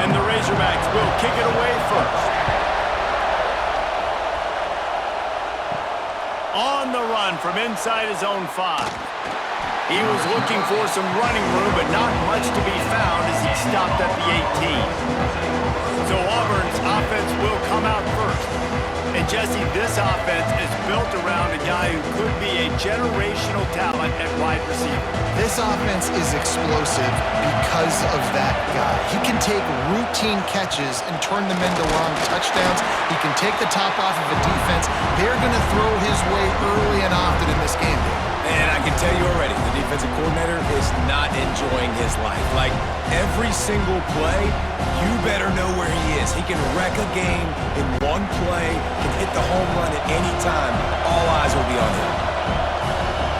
And the Razorbacks will kick it away first. On the run from inside his own 5. He was looking for some running room, but not much to be found as he stopped at the 18. So Auburn's offense will come out first. And Jesse, this offense is built around a guy who could be a generational talent at wide receiver. This offense is explosive because of that guy. He can take routine catches and turn them into long touchdowns. He can take the top off of a defense. They're going to throw his way early and often in this game. And I can tell you already, the defensive coordinator is not enjoying his life. Like, every single play, you better know where he is. He can wreck a game in one play, can hit the home run at any time. All eyes will be on him.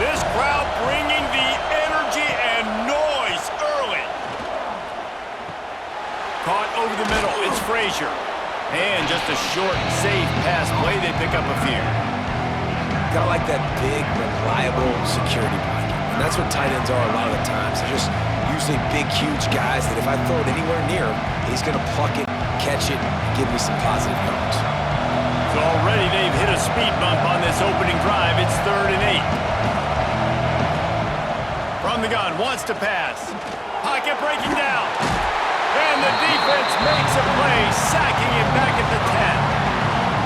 This crowd bringing the energy and noise early. Caught over the middle, it's Frazier. And just a short, safe pass play, they pick up a few. Got like that big, reliable security blanket. And that's what tight ends are a lot of the times. They're just usually big, huge guys that if I throw it anywhere near him, he's going to pluck it, catch it, give me some positive yards. So already they've hit a speed bump on this opening drive. It's 3rd and 8. From the gun, wants to pass. Pocket breaking down. And the defense makes a play, sacking him back at the 10.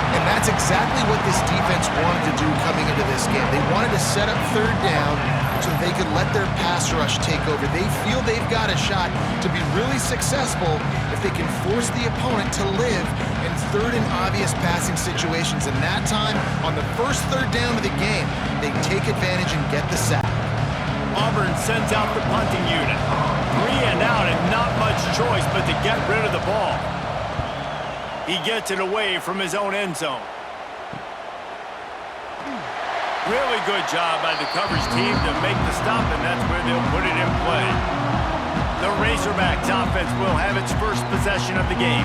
And that's exactly what this defense wanted to do coming into this game. They wanted to set up 3rd down so that they could let their pass rush take over. They feel they've got a shot to be really successful if they can force the opponent to live in 3rd and obvious passing situations. And that time, on the first 3rd down of the game, they take advantage and get the sack. Auburn sends out the punting unit. 3 and out and not much choice but to get rid of the ball. He gets it away from his own end zone. Really good job by the coverage team to make the stop, and that's where they'll put it in play. The Razorbacks offense will have its first possession of the game.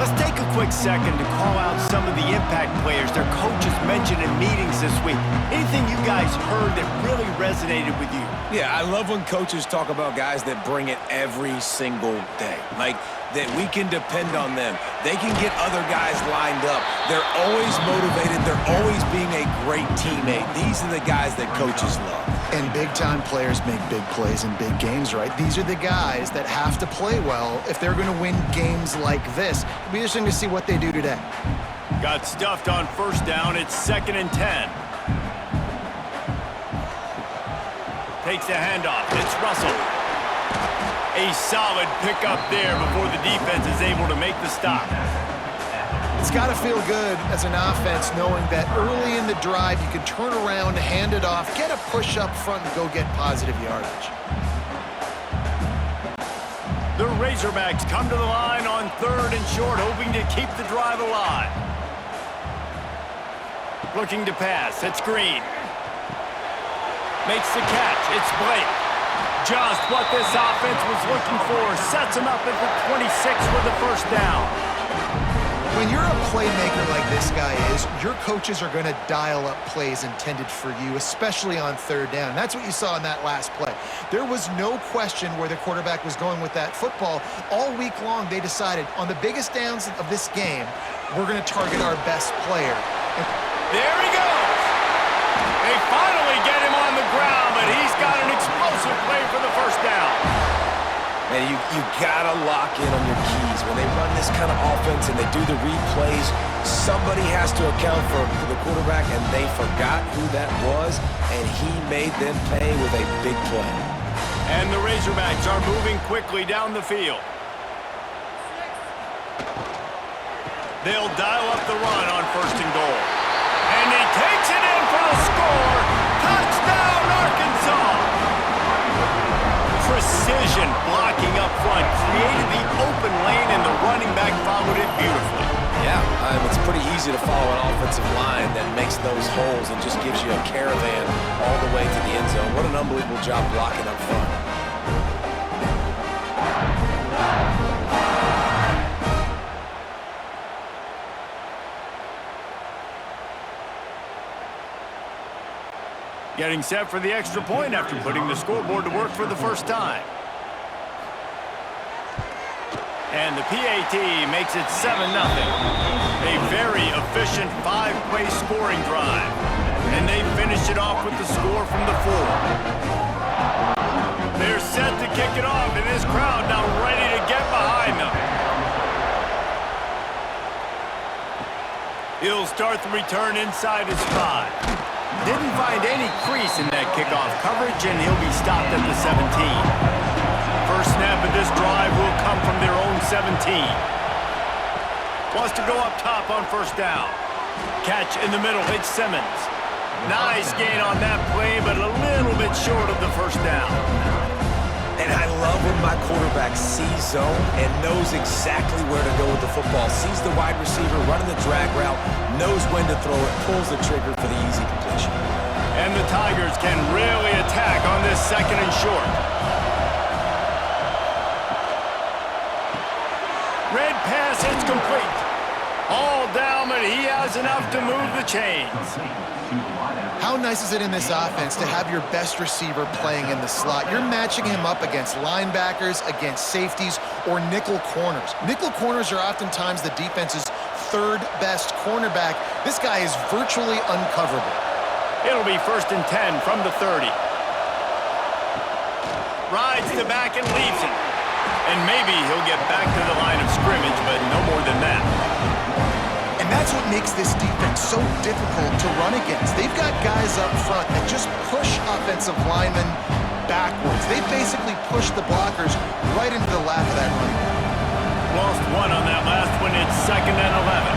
Let's take a quick second to call out some of the impact players their coaches mentioned in meetings this week. Anything you guys heard that really resonated with you? Yeah, I love when coaches talk about guys that bring it every single day. Like, that we can depend on them. They can get other guys lined up. They're always motivated. They're always being a great teammate. These are the guys that coaches love. And big-time players make big plays in big games, right? These are the guys that have to play well if they're going to win games like this. It'll be interesting to see what they do today. Got stuffed on 1st down. It's 2nd and 10. Takes the handoff. It's Russell. A solid pickup there before the defense is able to make the stop. It's got to feel good as an offense knowing that early in the drive you can turn around, hand it off, get a push up front, and go get positive yardage. The Razorbacks come to the line on 3rd and short, hoping to keep the drive alive. Looking to pass. It's Green. Makes the catch. It's Blake. Just what this offense was looking for. Sets him up at the 26 with the 1st down. When you're a playmaker like this guy is, your coaches are going to dial up plays intended for you, especially on 3rd down. That's what you saw in that last play. There was no question where the quarterback was going with that football. All week long, they decided on the biggest downs of this game, we're going to target our best player. There he goes. They finally get him on the ground, but he's got an explosive play for the 1st down. Man, you gotta lock in on your keys. When they run this kind of offense and they do the replays, somebody has to account for the quarterback, and they forgot who that was, and he made them pay with a big play. And the Razorbacks are moving quickly down the field. They'll dial up the run on 1st and goal. And he takes it in for the score. Touchdown, Arkansas! Precision blocking up front created the open lane, and the running back followed it beautifully. Yeah, it's pretty easy to follow an offensive line that makes those holes and just gives you a caravan all the way to the end zone. What an unbelievable job blocking up front. Getting set for the extra point after putting the scoreboard to work for the 1st time. And the PAT makes it 7-0. A very efficient 5-play scoring drive. And they finish it off with the score from the 4. They're set to kick it off, and this crowd now ready to get behind them. He'll start the return inside his 5. Didn't find any crease in that kickoff coverage, and he'll be stopped at the 17. First snap of this drive will come from their own 17. Wants to go up top on first down. Catch in the middle, it's Simmons. Nice gain on that play, but a little bit short of the first down. And I love when my quarterback sees zone and knows exactly where to go with the football. Sees the wide receiver running the drag route, knows when to throw it, pulls the trigger for the easy completion. And the Tigers can really attack on this 2nd and short. Red pass, it's complete. All down, but he has enough to move the chains. How nice is it in this offense to have your best receiver playing in the slot? You're matching him up against linebackers, against safeties, or nickel corners. Nickel corners are oftentimes the defense's 3rd best cornerback. This guy is virtually uncoverable. It'll be 1st and 10 from the 30. Rides the back and leaves it. And maybe he'll get back to the line of scrimmage, but no more than that. And that's what makes this defense so difficult to run against. They've got guys up front that just push offensive linemen backwards. They basically push the blockers right into the lap of that running back. Lost one on that last one. It's 2nd and 11.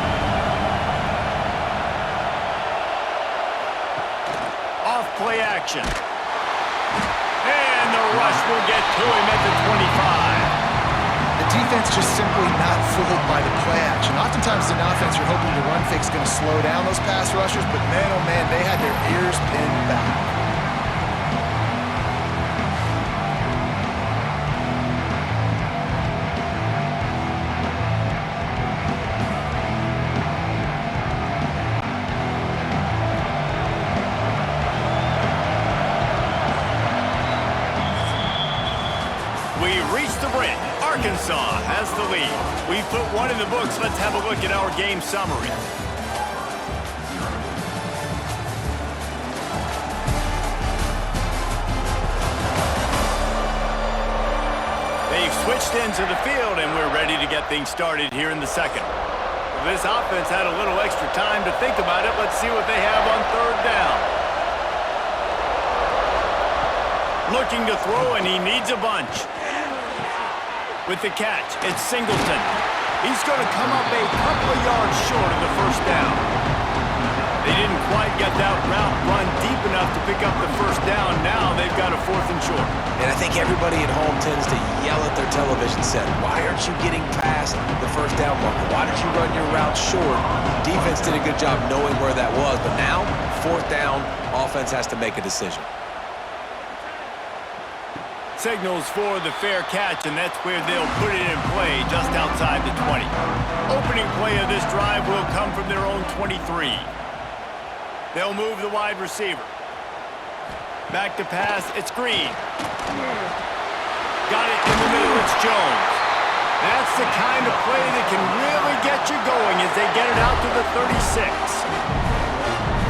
Off play action. And the rush will get to him at the 25. The defense just simply not fooled by the play action. Oftentimes in offense, you're hoping the run fake is going to slow down those pass rushers, but man, oh man, they had their ears pinned back. Arkansas has the lead. We've put one in the books. Let's have a look at our game summary. They've switched ends of the field, and we're ready to get things started here in the 2nd. This offense had a little extra time to think about it. Let's see what they have on 3rd down. Looking to throw, and he needs a bunch. With the catch, it's Singleton. He's going to come up a couple of yards short of the first down. They didn't quite get that route run deep enough to pick up the first down. Now they've got a 4th and short. And I think everybody at home tends to yell at their television set, why aren't you getting past the first down marker? Why did you run your route short? Defense did a good job knowing where that was, but now, 4th down, offense has to make a decision. Signals for the fair catch, and that's where they'll put it in play just outside the 20. Opening play of this drive will come from their own 23. They'll move the wide receiver. Back to pass, it's Green. Got it in the middle, it's Jones. That's the kind of play that can really get you going as they get it out to the 36.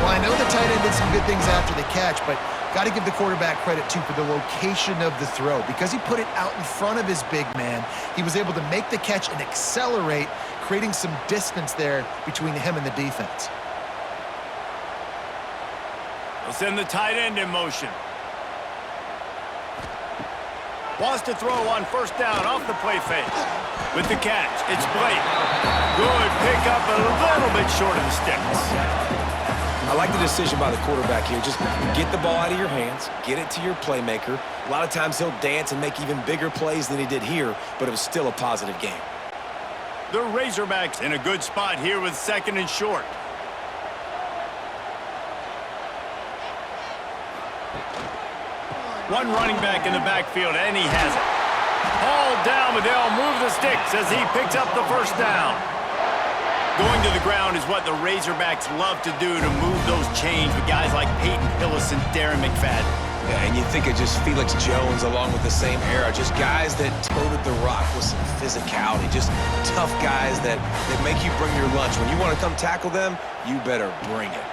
Well, I know the tight end did some good things after the catch, but got to give the quarterback credit, too, for the location of the throw. Because he put it out in front of his big man, he was able to make the catch and accelerate, creating some distance there between him and the defense. They'll send the tight end in motion. Wants to throw on first down off the play fake. With the catch, it's Blake. Good pickup, a little bit short of the sticks. I like the decision by the quarterback here. Just get the ball out of your hands, get it to your playmaker. A lot of times he'll dance and make even bigger plays than he did here, but it was still a positive game. The Razorbacks in a good spot here with 2nd and short. One running back in the backfield, and he has it. Hauled down, but they'll move the sticks as he picks up the first down. Going to the ground is what the Razorbacks love to do, to move those chains with guys like Peyton Hillis and Darren McFadden. Yeah, and you think of just Felix Jones along with the same era, just guys that toted the rock with some physicality, just tough guys that make you bring your lunch. When you want to come tackle them, you better bring it.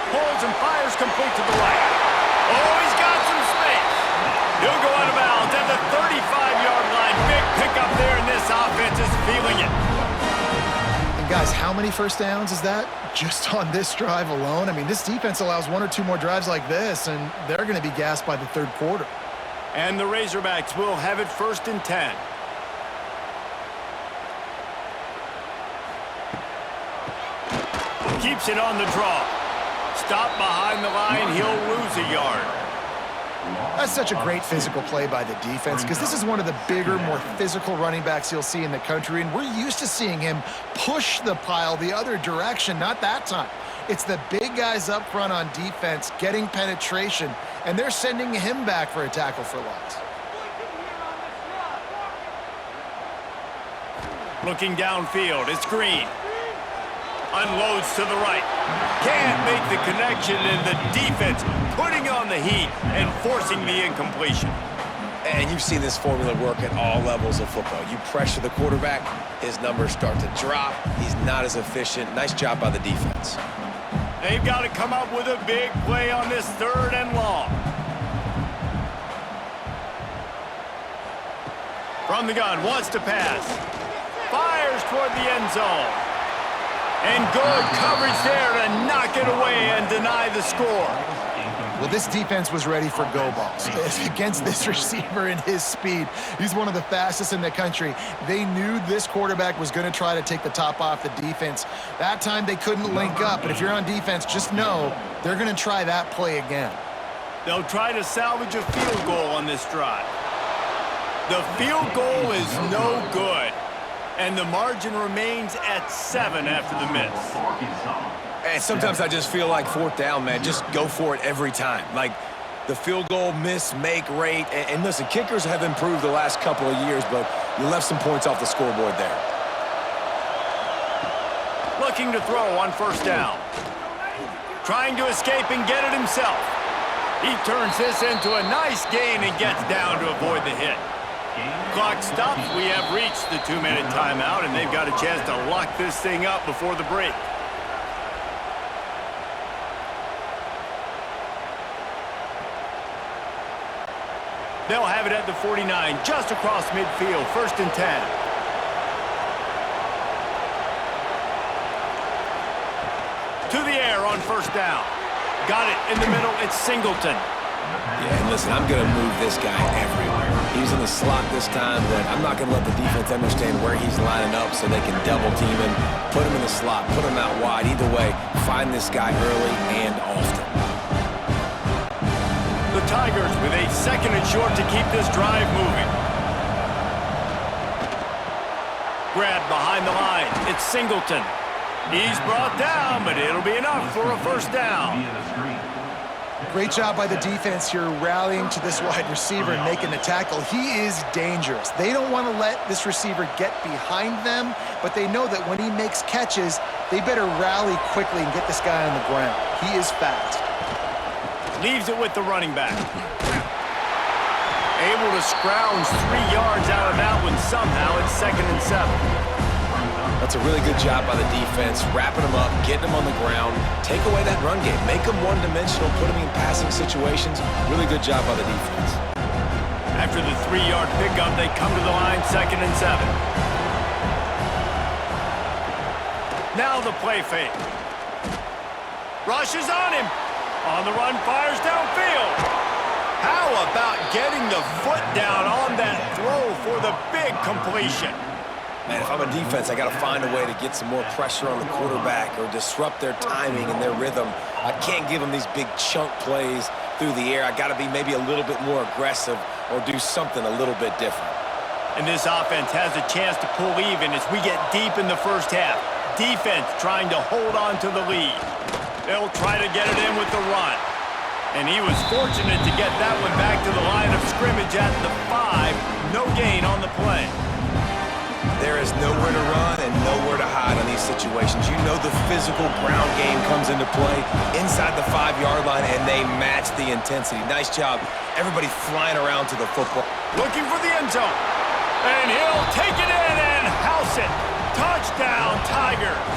Pulls and fires complete to the right. Oh, he's got some space. He'll go out of bounds at the 35-yard line. Big pickup there, and this offense is feeling it. And guys, how many first downs is that? Just on this drive alone? I mean, this defense allows 1 or 2 more drives like this, and they're going to be gassed by the third quarter. And the Razorbacks will have it 1st and 10. Keeps it on the draw. Stop behind the line, he'll lose a yard. That's such a great physical play by the defense because this is one of the bigger, more physical running backs you'll see in the country, and we're used to seeing him push the pile the other direction. Not that time. It's the big guys up front on defense getting penetration, and they're sending him back for a tackle for loss. Looking downfield, it's Green. Unloads to the right. Can't make the connection, and the defense putting on the heat and forcing the incompletion. And you've seen this formula work at all levels of football. You pressure the quarterback, his numbers start to drop. He's not as efficient. Nice job by the defense. They've got to come up with a big play on this 3rd and long. From the gun, wants to pass. Fires toward the end zone. And good coverage there to knock it away and deny the score. Well, this defense was ready for go balls. Against this receiver and his speed, he's one of the fastest in the country. They knew this quarterback was going to try to take the top off the defense. That time they couldn't link up, but if you're on defense, just know they're going to try that play again. They'll try to salvage a field goal on this drive. The field goal is no good, and the margin remains at 7 after the miss. And sometimes I just feel like 4th down, man, just go for it every time. Like the field goal miss-make rate. And listen, kickers have improved the last couple of years, but you left some points off the scoreboard there. Looking to throw on 1st down. Trying to escape and get it himself. He turns this into a nice gain and gets down to avoid the hit. Clock stops. We have reached the 2-minute timeout, and they've got a chance to lock this thing up before the break. They'll have it at the 49, just across midfield, 1st and 10. To the air on 1st down. Got it in the middle, it's Singleton. Yeah, and listen, I'm going to move this guy everywhere. He's in the slot this time, but I'm not going to let the defense understand where he's lining up so they can double team him, put him in the slot, put him out wide. Either way, find this guy early and often. The Tigers with a 2nd and short to keep this drive moving. Grabbed behind the line. It's Singleton. He's brought down, but it'll be enough for a 1st down. Great job by the defense here rallying to this wide receiver and making the tackle. He is dangerous. They don't want to let this receiver get behind them, but they know that when he makes catches, they better rally quickly and get this guy on the ground. He is fast. Leaves it with the running back. Able to scrounge 3 yards out of that one somehow. It's 2nd and 7. That's a really good job by the defense, wrapping them up, getting them on the ground, take away that run game, make them one-dimensional, put them in passing situations. Really good job by the defense. After the 3-yard pickup, they come to the line, 2nd and 7. Now the play fake. Rush is on him. On the run, fires downfield. How about getting the foot down on that throw for the big completion? Man, if I'm a defense, I got to find a way to get some more pressure on the quarterback or disrupt their timing and their rhythm. I can't give them these big chunk plays through the air. I got to be maybe a little bit more aggressive or do something a little bit different. And this offense has a chance to pull even as we get deep in the 1st half. Defense trying to hold on to the lead. They'll try to get it in with the run. And he was fortunate to get that one back to the line of scrimmage at the 5. No gain on the play. There is nowhere to run and nowhere to hide on these situations. You know the physical ground game comes into play inside the 5-yard line, and they match the intensity. Nice job. Everybody flying around to the football. Looking for the end zone. And he'll take it in and house it. Touchdown, Tigers.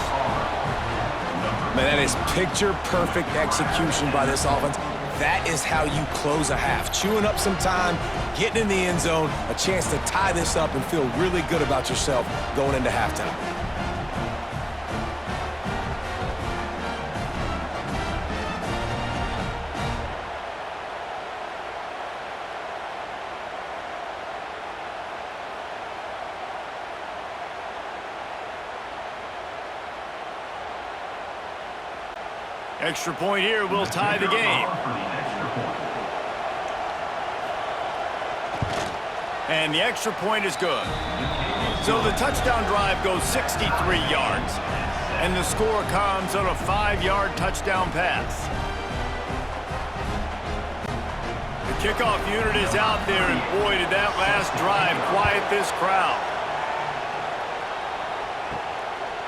Man, that is picture-perfect execution by this offense. That is how you close a half. Chewing up some time, getting in the end zone, a chance to tie this up and feel really good about yourself going into halftime. Extra point here will tie the game. And the extra point is good. So the touchdown drive goes 63 yards. And the score comes on a 5-yard touchdown pass. The kickoff unit is out there, and boy, did that last drive quiet this crowd.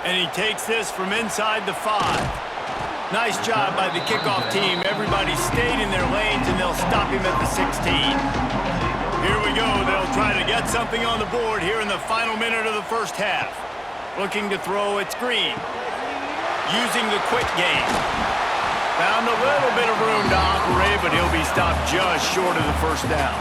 And he takes this from inside the 5. Nice job by the kickoff team. Everybody stayed in their lanes, and they'll stop him at the 16. Here we go. They'll try to get something on the board here in the final minute of the first half. Looking to throw, it's Green. Using the quick game. Found a little bit of room to operate, but he'll be stopped just short of the first down.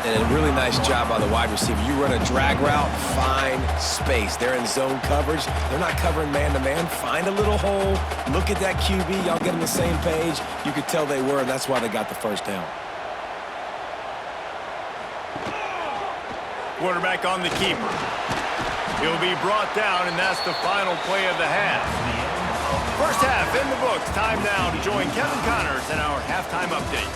And a really nice job by the wide receiver. You run a drag route, find space. They're in zone coverage. They're not covering man-to-man. Find a little hole. Look at that QB. Y'all get on the same page. You could tell they were, and that's why they got the first down. Quarterback on the keeper. He'll be brought down, and that's the final play of the half. First half in the books. Time now to join Kevin Connors in our halftime update.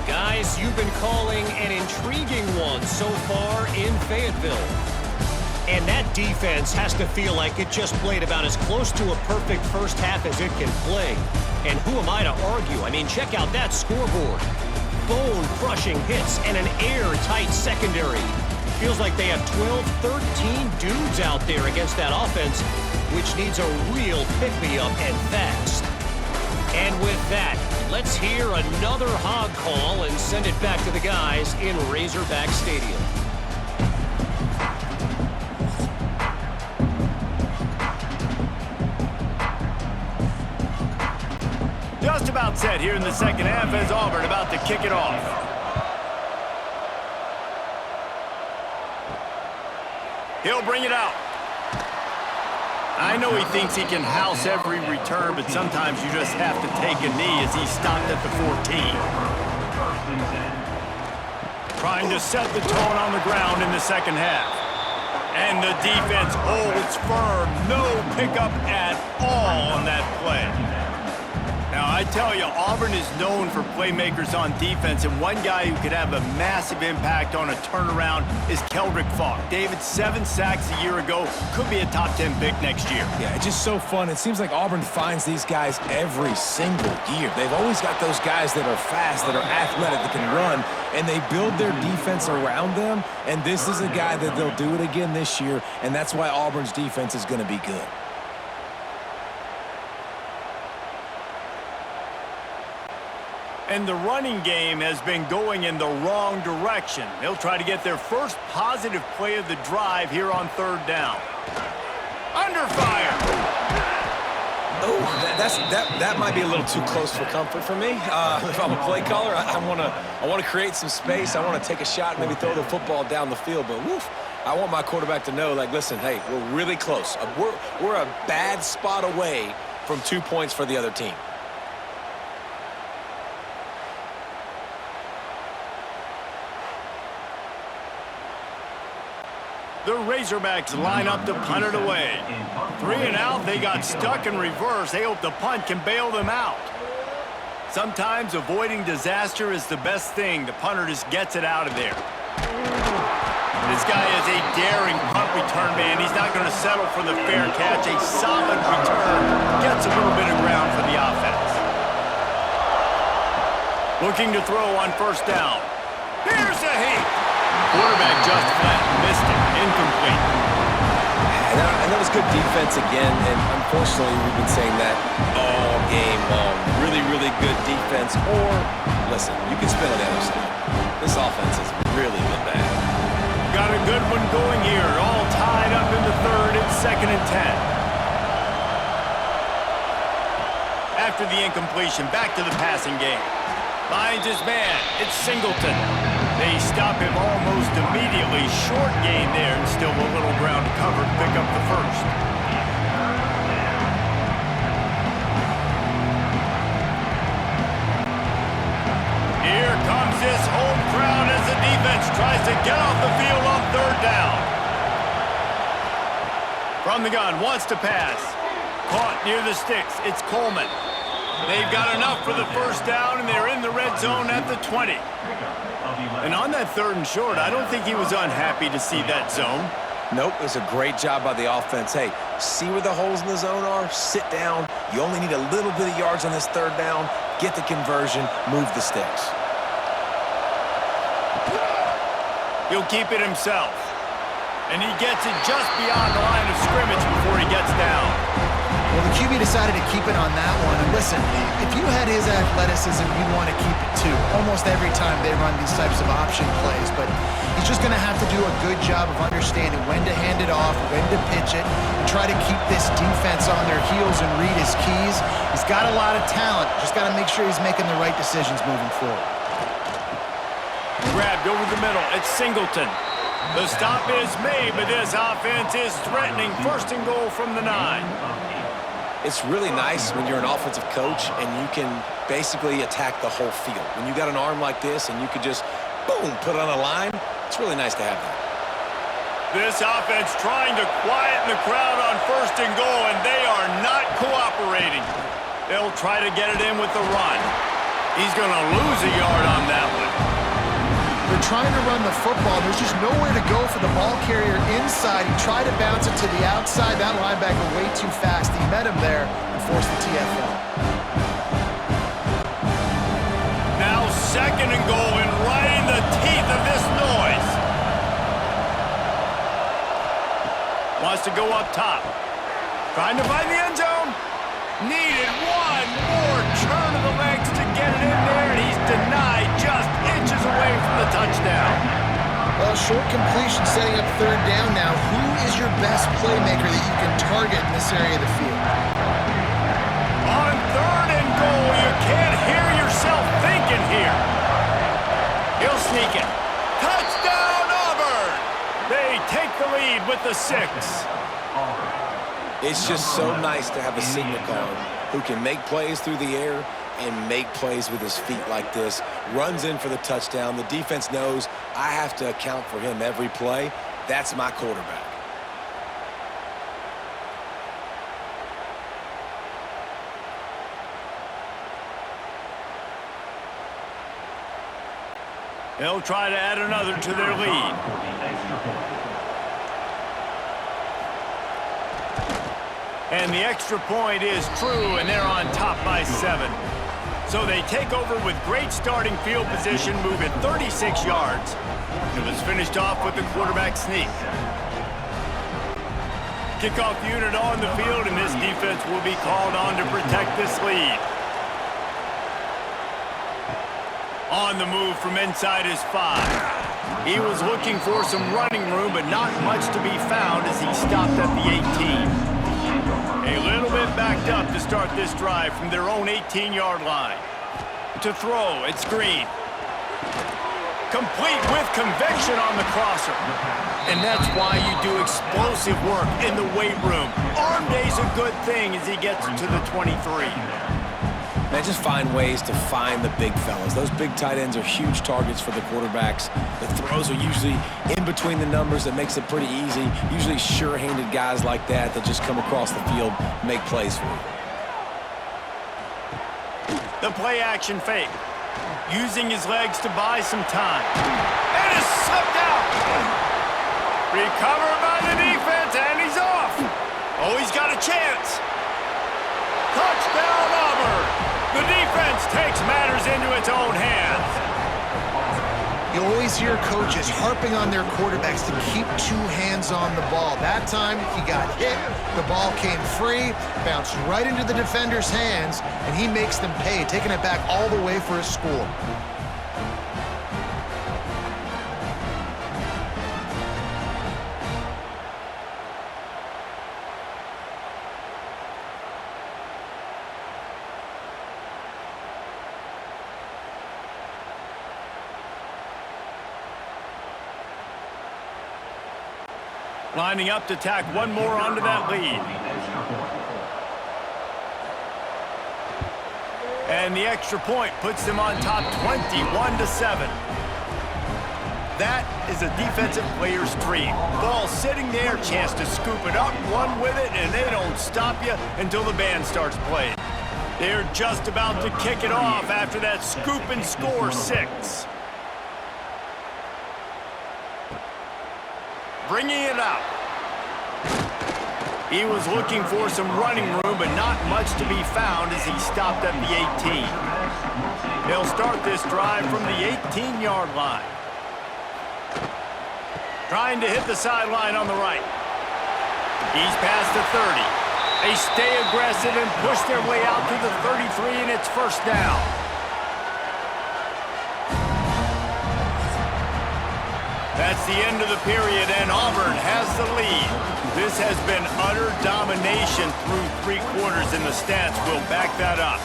Guys, you've been calling an intriguing one so far in Fayetteville. And that defense has to feel like it just played about as close to a perfect first half as it can play. And who am I to argue? I mean, check out that scoreboard. Bone-crushing hits and an airtight secondary. Feels like they have 12, 13 dudes out there against that offense, which needs a real pick-me-up and fast. And with that, let's hear another hog call and send it back to the guys in Razorback Stadium. Just about set here in the second half as Auburn about to kick it off. He'll bring it out. I know he thinks he can house every return, but sometimes you just have to take a knee as he stopped at the 14. Trying to set the tone on the ground in the second half. And the defense holds firm. No pickup at all on that play. Now, I tell you, Auburn is known for playmakers on defense, and one guy who could have a massive impact on a turnaround is Keldrick Falk. David, 7 sacks a year ago, could be a top 10 pick next year. Yeah, it's just so fun. It seems like Auburn finds these guys every single year. They've always got those guys that are fast, that are athletic, that can run, and they build their defense around them, and this is a guy that they'll do it again this year, and that's why Auburn's defense is going to be good. And the running game has been going in the wrong direction. They'll try to get their first positive play of the drive here on third down. Under fire! Oh, that might be a little too close for comfort for me. If I'm a play caller, I want to create some space. I want to take a shot and maybe throw the football down the field. But woof, I want my quarterback to know, like, listen, hey, we're really close. We're a bad spot away from 2 points for the other team. The Razorbacks line up to punt it away. 3 and out, they got stuck in reverse. They hope the punt can bail them out. Sometimes avoiding disaster is the best thing. The punter just gets it out of there. This guy is a daring punt return man. He's not going to settle for the fair catch. A solid return gets a little bit of ground for the offense. Looking to throw on first down. Here's a hit. Quarterback just flat missed it. Incomplete. And that was is good defense again, and unfortunately we've been saying that all game long. Really, really good defense, or, listen, you can spin on the other side. This offense has really been bad. Got a good one going here. All tied up in the third. It's 2nd and 10. After the incompletion, back to the passing game. Finds his man. It's Singleton. They stop him almost immediately. Short gain there, and still a little ground to cover to pick up the first. Here comes this home crowd as the defense tries to get off the field on 3rd down. From the gun, wants to pass. Caught near the sticks. It's Coleman. They've got enough for the first down, and they're in the red zone at the 20. And on that 3rd and short, I don't think he was unhappy to see that zone. Nope, it was a great job by the offense. Hey, see where the holes in the zone are? Sit down. You only need a little bit of yards on this 3rd down. Get the conversion. Move the sticks. He'll keep it himself. And he gets it just beyond the line of scrimmage before he gets down. Well, the QB decided to keep it on that one. And listen, if you had his athleticism, you'd want to keep it too. Almost every time they run these types of option plays. But he's just going to have to do a good job of understanding when to hand it off, when to pitch it, and try to keep this defense on their heels and read his keys. He's got a lot of talent. Just got to make sure he's making the right decisions moving forward. Grabbed over the middle. It's Singleton. The stop is made, but this offense is threatening. 1st and goal from the 9. It's really nice when you're an offensive coach and you can basically attack the whole field. When you got an arm like this and you could just, boom, put it on a line, it's really nice to have that. This offense trying to quieten the crowd on 1st and goal, and they are not cooperating. They'll try to get it in with the run. He's going to lose a yard on that one. They're trying to run the football. There's just nowhere to go for the ball carrier inside. He tried to bounce it to the outside. That linebacker way too fast. He met him there and forced the TFL. Now 2nd and goal, and right in the teeth of this noise. Wants to go up top. Trying to find the end zone. Needed one more turn of the legs to get it in there, and he's denied just inches away from the touchdown. Well, short completion setting up 3rd down now. Who is your best playmaker that you can target in this area of the field? On 3rd and goal, you can't hear yourself thinking here. He'll sneak it. Touchdown, Auburn! They take the lead with the 6. It's just so nice to have a signal guard who can make plays through the air and make plays with his feet like this. Runs in for the touchdown. The defense knows I have to account for him every play. That's my quarterback. They'll try to add another to their lead. And the extra point is true, and they're on top by 7. So they take over with great starting field position, moving 36 yards. It was finished off with the quarterback sneak. Kickoff unit on the field, and this defense will be called on to protect this lead. On the move from inside his 5. He was looking for some running room, but not much to be found as he stopped at the 18. A little bit backed up to start this drive from their own 18-yard line. To throw, it's Green. Complete with conviction on the crosser. And that's why you do explosive work in the weight room. Arm day's a good thing as he gets to the 23. Man, just find ways to find the big fellas. Those big tight ends are huge targets for the quarterbacks. The throws are usually in between the numbers. That makes it pretty easy. Usually sure-handed guys like that just come across the field, make plays for you. The play-action fake. Using his legs to buy some time. And it's slipped out. Recovered by the defense, and he's off. Oh, he's got a chance. Touchdown, Auburn. The defense takes matters into its own hands. You always hear coaches harping on their quarterbacks to keep 2 hands on the ball. That time, he got hit, the ball came free, bounced right into the defender's hands, and he makes them pay, taking it back all the way for a score. Lining up to tack one more onto that lead. And the extra point puts them on top 21-7. That is a defensive player's dream. Ball sitting there, chance to scoop it up, run with it, and they don't stop you until the band starts playing. They're just about to kick it off after that scoop and score 6. Bringing it out. He was looking for some running room, but not much to be found as he stopped at the 18. They'll start this drive from the 18-yard line. Trying to hit the sideline on the right. He's past the 30. They stay aggressive and push their way out to the 33, and it's first down. That's the end of the period, and Auburn has the lead. This has been utter domination through 3 quarters, and the stats will back that up.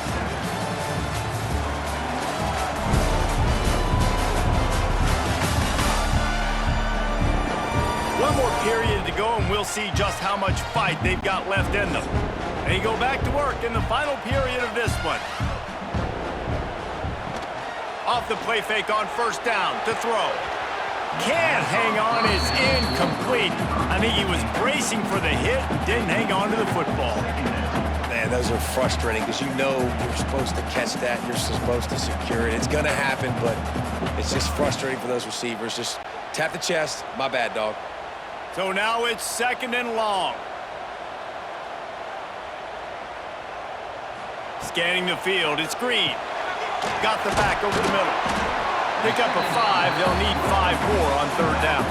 One more period to go, and we'll see just how much fight they've got left in them. They go back to work in the final period of this one. Off the play fake on first down to throw. Can't hang on, is incomplete. I think he was bracing for the hit, didn't hang on to the football. Man, those are frustrating because you know you're supposed to catch that, you're supposed to secure it. It's going to happen, but it's just frustrating for those receivers. Just tap the chest. My bad, dog. So now it's 2nd and long. Scanning the field, it's Green. Got the back over the middle. Pick up a 5, they'll need 5 more on 3rd down.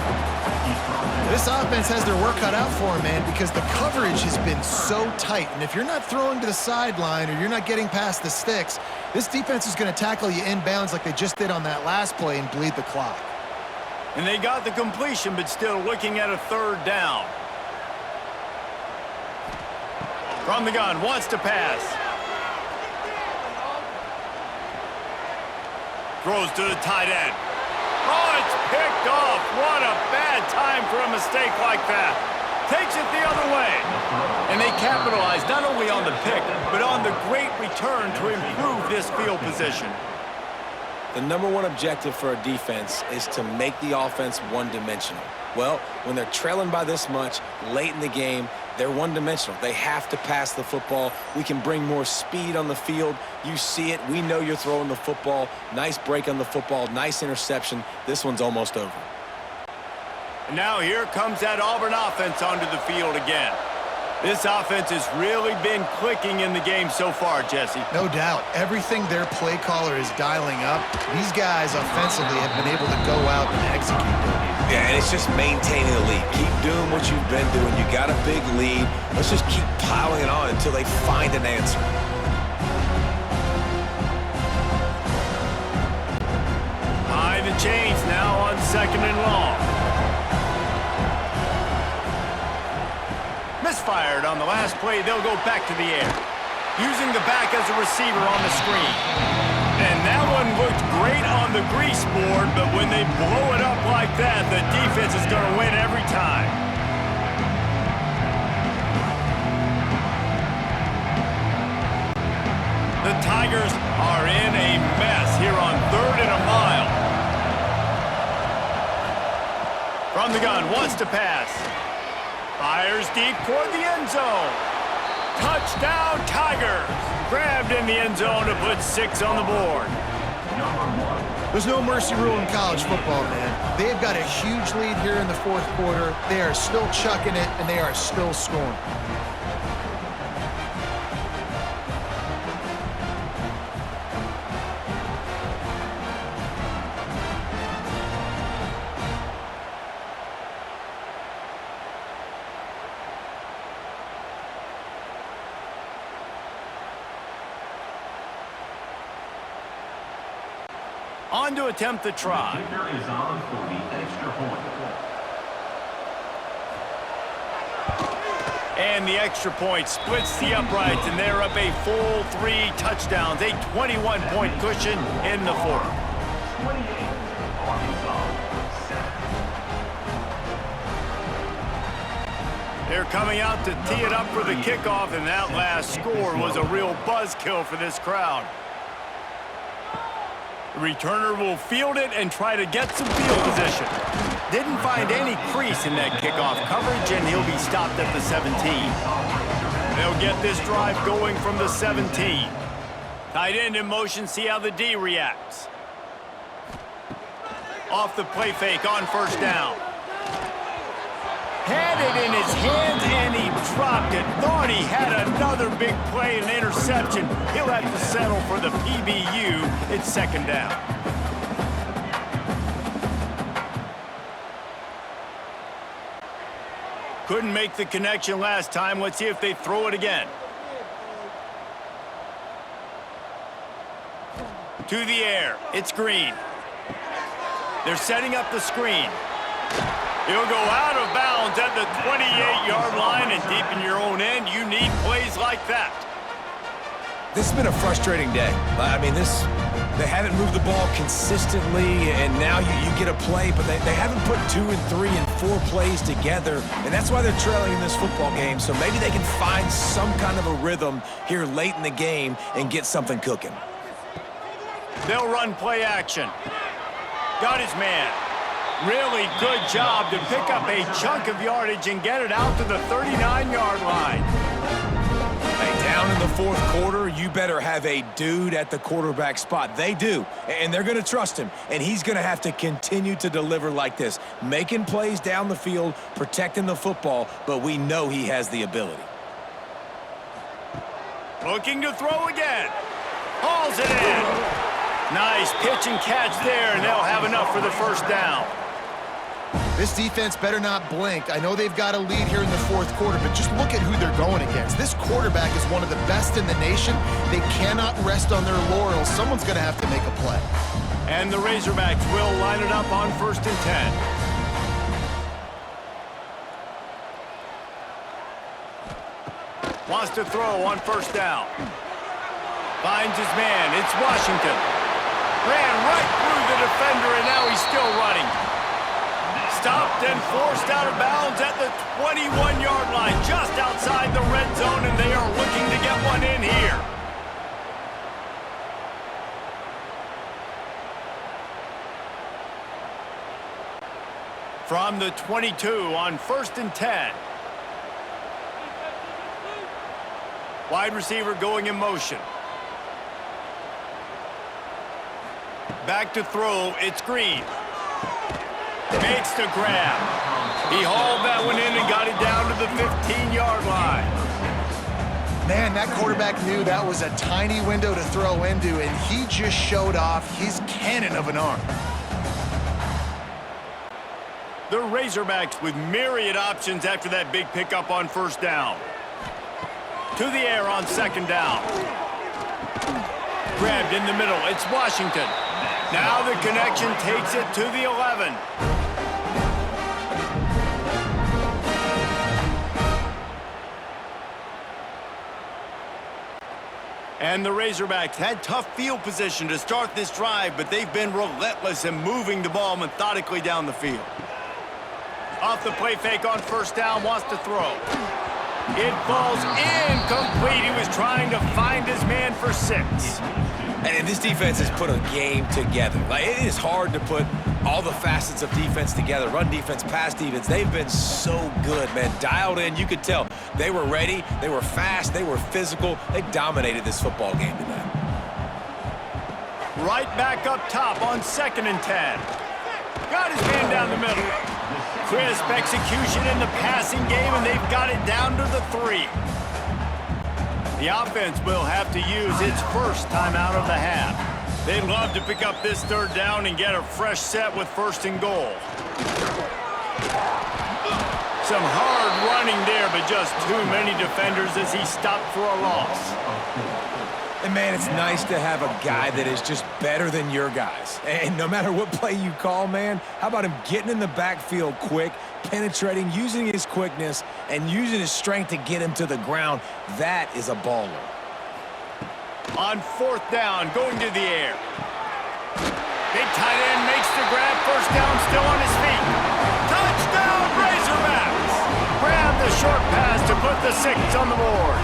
This offense has their work cut out for them, man, because the coverage has been so tight. And if you're not throwing to the sideline or you're not getting past the sticks, this defense is going to tackle you inbounds like they just did on that last play and bleed the clock. And they got the completion, but still looking at a 3rd down. From the gun, wants to pass. Throws to the tight end. Oh, it's picked off. What a bad time for a mistake like that. Takes it the other way. And they capitalize not only on the pick, but on the great return to improve this field position. The number one objective for a defense is to make the offense one-dimensional. Well, when they're trailing by this much late in the game, they're one-dimensional. They have to pass the football. We can bring more speed on the field. You see it. We know you're throwing the football. Nice break on the football. Nice interception. This one's almost over. And now here comes that Auburn offense onto the field again. This offense has really been clicking in the game so far, Jesse. No doubt. Everything their play caller is dialing up, these guys offensively have been able to go out and execute them. Yeah, and it's just maintaining the lead. Keep doing what you've been doing. You got a big lead. Let's just keep piling it on until they find an answer. High the chains now on 2nd and long. Misfired on the last play. They'll go back to the air. Using the back as a receiver on the screen. And that one looked great on the grease board, but when they blow it up like that, the defense is going to win every time. The Tigers are in a mess here on 3rd and a mile. From the gun, wants to pass. Fires deep toward the end zone. Touchdown, Tigers! Grabbed in the end zone to put 6 on the board. There's no mercy rule in college football, man. They've got a huge lead here in the 4th quarter. They are still chucking it, and they are still scoring. On to attempt the try. Kicker is on for the extra point. And the extra point splits the uprights, and they're up a full 3 touchdowns, a 21-point cushion in the fourth. 28, Arkansas, 7. They're coming out to tee it up for the kickoff, and that last score was a real buzzkill for this crowd. The returner will field it and try to get some field position. Didn't find any crease in that kickoff coverage, and he'll be stopped at the 17. They'll get this drive going from the 17. Tight end in motion, see how the D reacts. Off the play fake on first down. Had it in his hands, and he dropped it. Thought he had another big play and interception. He'll have to settle for the PBU. It's second down. Couldn't make the connection last time. Let's see if they throw it again. To the air. It's Green. They're setting up the screen. He'll go out of bounds at the 28-yard line, and deep in your own end, you need plays like that. This has been a frustrating day. I mean, they haven't moved the ball consistently, and now you get a play, but they haven't put 2 and 3 and 4 plays together, and that's why they're trailing in this football game. So maybe they can find some kind of a rhythm here late in the game and get something cooking. They'll run play action. Got his man. Really good job to pick up a chunk of yardage and get it out to the 39-yard line. Hey, down in the fourth quarter, you better have a dude at the quarterback spot. They do, and they're going to trust him, and he's going to have to continue to deliver like this, making plays down the field, protecting the football, but we know he has the ability. Looking to throw again. Hauls it in. Nice pitch and catch there, and they'll have enough for the first down. This defense better not blink. I know they've got a lead here in the fourth quarter, but just look at who they're going against. This quarterback is one of the best in the nation. They cannot rest on their laurels. Someone's going to have to make a play. And the Razorbacks will line it up on 1st and 10. Wants to throw on first down. Finds his man. It's Washington. Ran right through the defender, and now he's still running. Stopped and forced out of bounds at the 21-yard line, just outside the red zone, and they are looking to get one in here. From the 22 on 1st and 10. Wide receiver going in motion. Back to throw, it's Green. Makes the grab. He hauled that one in and got it down to the 15-yard line. Man, that quarterback knew that was a tiny window to throw into, and he just showed off his cannon of an arm. The Razorbacks with myriad options after that big pickup on first down. To the air on second down. Grabbed in the middle, it's Washington. Now the connection takes it to the 11. And the Razorbacks had tough field position to start this drive, but they've been relentless in moving the ball methodically down the field. Off the play fake on first down, wants to throw. It falls incomplete. He was trying to find his man for 6. And this defense has put a game together. Like, it is hard to put all the facets of defense together. Run defense, pass defense. They've been so good, man. Dialed in. You could tell they were ready. They were fast. They were physical. They dominated this football game today. Right back up top on 2nd and 10. Got his man down the middle. Crisp execution in the passing game, and they've got it down to the 3. The offense will have to use its first timeout of the half. They'd love to pick up this third down and get a fresh set with 1st and goal. Some hard running there, but just too many defenders as he stopped for a loss. And, man, it's nice to have a guy that is just better than your guys. And no matter what play you call, man, how about him getting in the backfield quick, penetrating, using his quickness, and using his strength to get him to the ground? That is a baller. On 4th down, going to the air. Big tight end makes the grab. First down, still on his feet. Touchdown, Razorbacks! Grab the short pass to put the 6 on the board.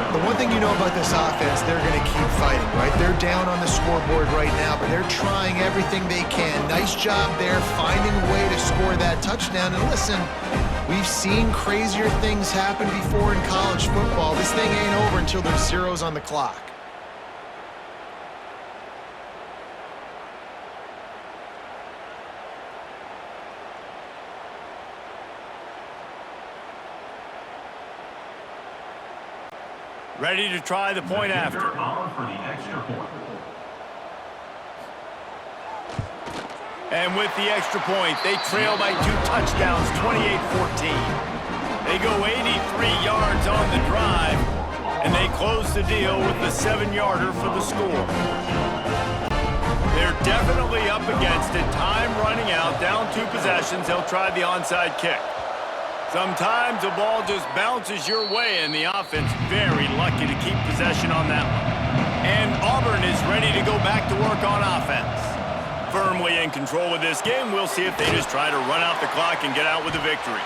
The one thing you know about this offense, they're going to keep fighting, right? They're down on the scoreboard right now, but they're trying everything they can. Nice job there, finding a way to score that touchdown. And listen, we've seen crazier things happen before in college football. This thing ain't over until there's zeros on the clock. Ready to try the point after. On for the extra point. And with the extra point, they trail by 2 touchdowns, 28-14. They go 83 yards on the drive, and they close the deal with the 7-yarder for the score. They're definitely up against it. Time running out, down 2 possessions. They'll try the onside kick. Sometimes the ball just bounces your way, and the offense very lucky to keep possession on that one. And Auburn is ready to go back to work on offense. Firmly in control of this game. We'll see if they just try to run out the clock and get out with a victory.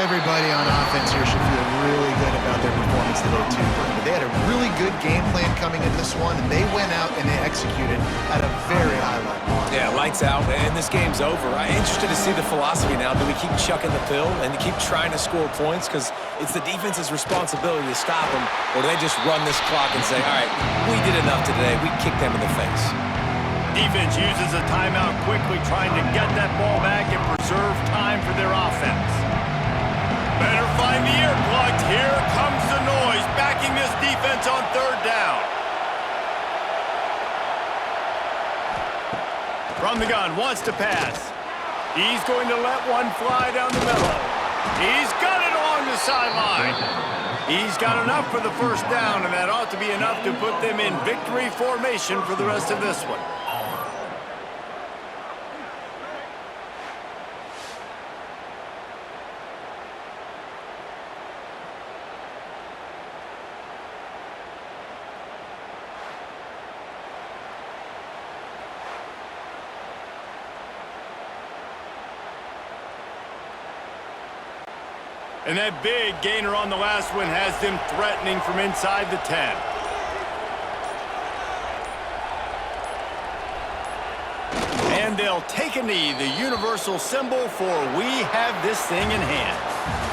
Everybody on offense here should feel really good about their performance today, too. But they had a really good game plan coming into this one, and they went out and they executed at a very high level. Yeah, lights out, and this game's over. I'm interested to see the philosophy now. Do we keep chucking the pill and keep trying to score points because it's the defense's responsibility to stop them, or do they just run this clock and say, all right, we did enough today. We kicked them in the face. Defense uses a timeout quickly, trying to get that ball back and preserve time for their offense. Better find the earplugs. Here comes the noise, backing this defense on 3rd down. From the gun, wants to pass. He's going to let one fly down the middle. He's got it along the sideline. He's got enough for the 1st down, and that ought to be enough to put them in victory formation for the rest of this one. And that big gainer on the last one has them threatening from inside the 10. And they'll take a knee, the universal symbol for we have this thing in hand.